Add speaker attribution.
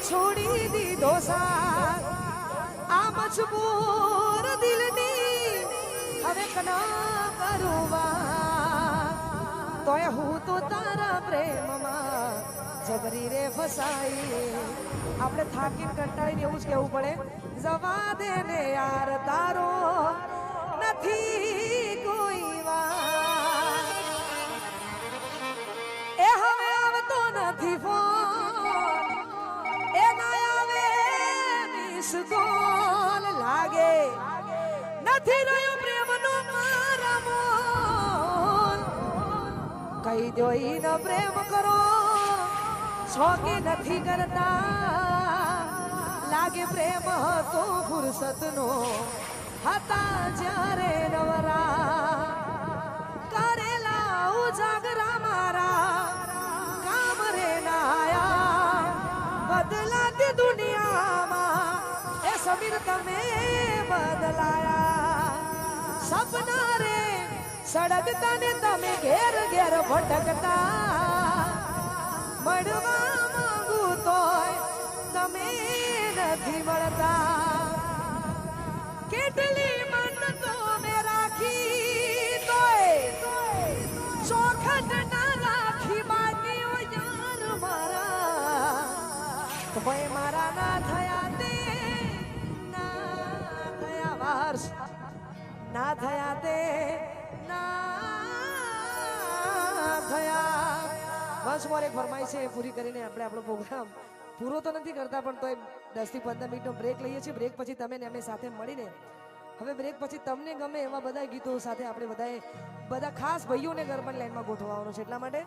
Speaker 1: છોડી દીધો સાથ આ મજબૂર દિલની હવે કના કરવા તોય હું તો તારા પ્રેમમાં જબરી રે ફસાઈ આપણે થાકીને કંટાળીને એવું જ કહેવું પડે જવા દે ને યાર તારો નથી કોઈ વાર એ હવે આવતો નથી ફોન એ ના આવે મિસ કોલ લાગે નથી રહ્યો પ્રેમનો મારા મોલ કહી દો ઈનો પ્રેમ કરો છોકી નથી કરતા લાગે પ્રેમ હતો ફુરસતનો હતા જ્યારે નવરા કરેલા ઉજાગરા મારા કામ રે ના આયા બદલાતી દુનિયામાં એ સમીર તમે બદલાયા સપના રે સડકતા ને તમે ઘેર ઘેર ભટકતા મળવા માંગુ તોય તમે નથી મળતા કેટલી મન્નતો મે રાખી તોય ચોખટ ના રાખી બાકી ઓ યાર મારા તોય મારા ના થયા તે ના થયા વર્ષ ના થયા તે ના થયા બસ મારે એક ફરમાઈશ છે પૂરી કરીને આપણે આપણો પ્રોગ્રામ પૂરો તો નથી કરતા પણ તોય 10 થી 15 મિનિટનો બ્રેક લઈએ છીએ બ્રેક પછી તમે ને અમે સાથે મળીને હવે બ્રેક પછી તમને ગમે એવા બધા ગીતો સાથે આપણે બધા ખાસ ભાઈઓને ગરબાની લાઈનમાં ગોઠવવાનું છે એટલા માટે